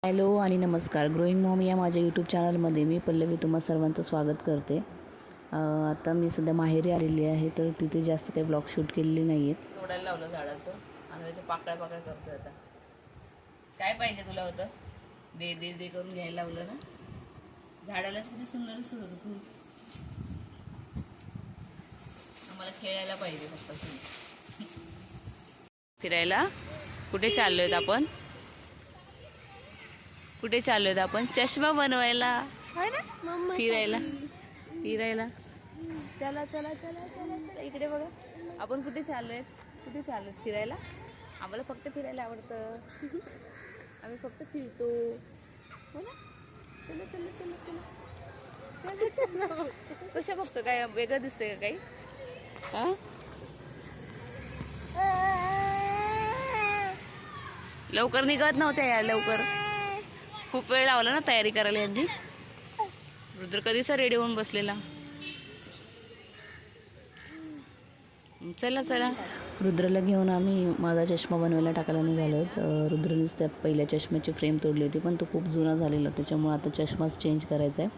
Hello आणि नमस्कार. Growing Maugham या माझ्या यूट्यूब चॅनलमध्ये मी पल्लवी तुम्हा सर्वांचं स्वागत करते. आता मी सध्या माहेरी आलेली आहे, तर तिथे जास्त काही ब्लॉग शूट केलेले नाही आहेत. तोडायला लावलं झाडाचं आणि त्याच्या पाकळ्या करतोय आता. काय पाहिजे तुला होतं? दे दे दे करून घ्यायला लावलं ना. झाडालाच किती सुंदर दिसत होतं फुल. आम्हाला खेळायला पाहिजे फक्त. फिरायला कुठे चाललोय आपण? कुठे चाललोय आपण? चष्मा बनवायला, फिरायला फिरायला. चला चला चला चला चला इकडे बघा. आपण कुठे चाललोय? फिरायला. आम्हाला फक्त फिरायला आवडतं. आम्ही फक्त फिरतो, हो ना. चला चला चला चला. कशा बघतो? काय वेगळं दिसतंय का काही? लवकर निघत नव्हत्या या, लवकर खूप वेळ लावला ना तयारी करायला यांनी. रुद्र कधीचा रेडी होऊन बसलेला. चला चला. रुद्रला घेऊन आम्ही माझा चष्मा बनवायला टाकायला निघालो. रुद्रनेच त्या पहिल्या चष्म्याची फ्रेम तोडली होती, पण तो खूप जुना झालेला, त्याच्यामुळे आता चष्माच चेंज करायचा आहे.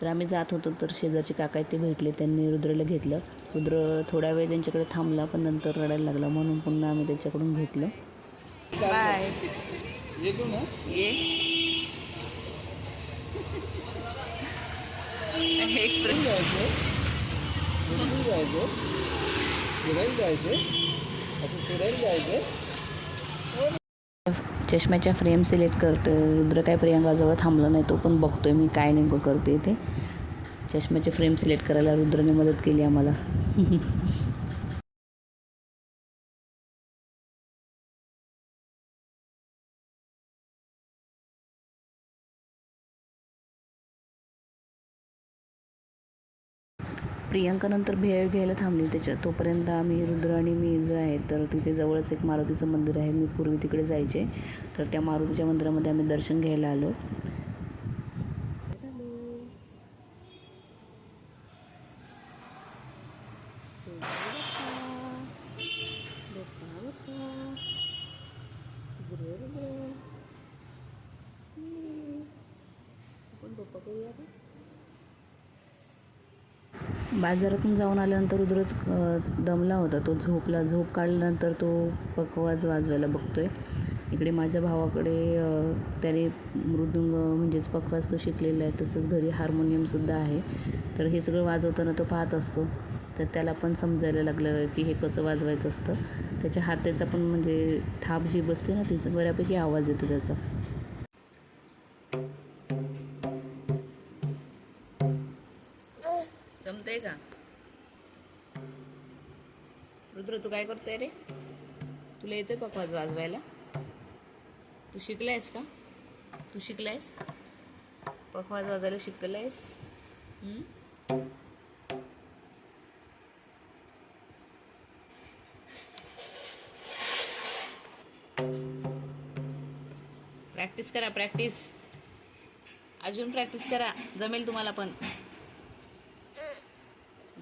तर आम्ही जात होतो, तर शेजारचे काका आहेत ते भेटले, त्यांनी रुद्रला घेतलं. रुद्र थोड्या वेळ त्यांच्याकडे थांबला, पण नंतर रडायला लागला, म्हणून पुन्हा आम्ही त्याच्याकडून घेतलं. बाय. ये चष्म्याच्या फ्रेम सिलेक्ट करतोय. रुद्र काय प्रियांकाजवळ थांबला नाही, तो पण बघतोय मी काय नेमकं करते ते. चष्म्याचे फ्रेम सिलेक्ट करायला रुद्रने मदत केली आम्हाला. प्रियांका नंतर भेळ घ्यायला थांबली, तोपर्यंत आम्ही रुद्र आणि मी जो आहे, तर तिथे जवळच एक मारुतीचं मंदिर आहे. मी पूर्वी तिकडे जायचे, तर त्या मारुतीच्या मंदिरामध्ये आम्ही दर्शन घ्यायला आलो. बाजारातून जाऊन आल्यानंतर रुद्र दमला होता, तो झोपला. झोप काढल्यानंतर तो पखवाज वाजवायला बघतोय. इकडे माझ्या भावाकडे त्याने मृदुंग म्हणजेच पखवाज तो शिकलेला आहे, तसंच घरी हार्मोनियमसुद्धा आहे. तर हे सगळं वाजवताना तो पाहत असतो, तर त्याला पण समजायला लागलं की हे कसं वाजवायचं असतं. त्याच्या हाताचा पण म्हणजे थाप जी बसते ना, तिचं बऱ्यापैकी आवाज येतो त्याचा. जमतंय का? रुद्र तू काय करतोय रे? तुला येतोय पखवाज वाजवायला? तू शिकलायस का? पखवाज वाजवायला शिकलायस? प्रॅक्टिस करा, अजून प्रॅक्टिस करा. जमेल तुम्हाला पण.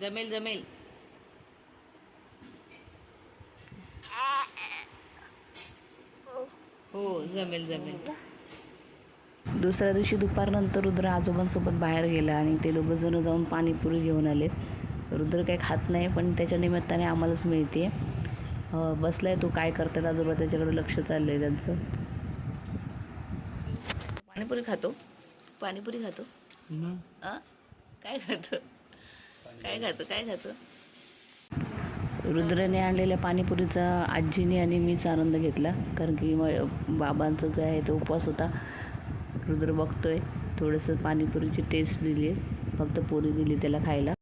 जमेल. हो जमेल. दुसऱ्या दिवशी दुपारनंतर रुद्र आजोबांसोबत बाहेर गेला आणि ते दोघं जण जाऊन पाणीपुरी घेऊन आलेत. रुद्र काही खात नाही, पण त्याच्या निमित्ताने आम्हालाच मिळते. बसलाय तो, काय करतात आजोबा त्याच्याकडे लक्ष चाललंय त्यांचं. पाणीपुरी खातो. काय खातो? रुद्रने आणलेल्या पाणीपुरीचा आजीने आणि मीच आनंद घेतला, कारण की बाबांचा जो आहे तो उपवास होता. रुद्र बघतोय, थोडंसं पाणीपुरीची टेस्ट दिली, फक्त पुरी दिली त्याला खायला.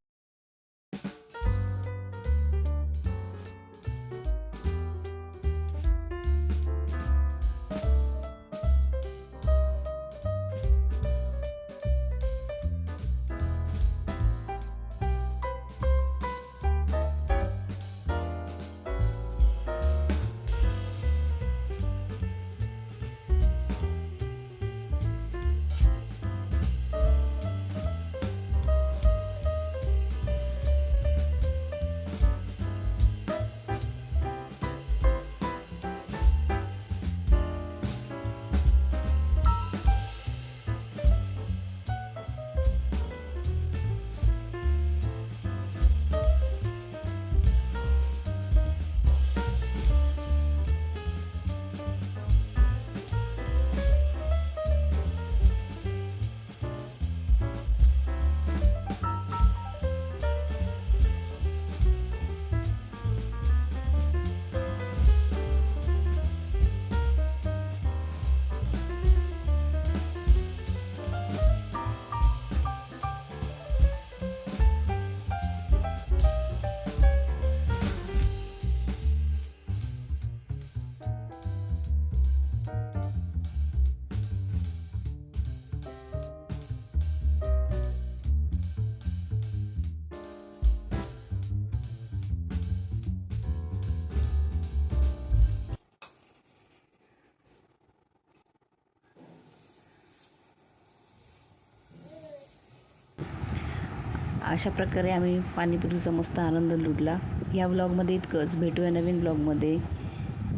अशा प्रकारे आम्ही पाणीपुरीचा मस्त आनंद लुटला. या व्लॉगमध्ये इतकंच. भेटूया नवीन व्लॉगमध्ये.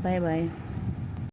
Bye bye.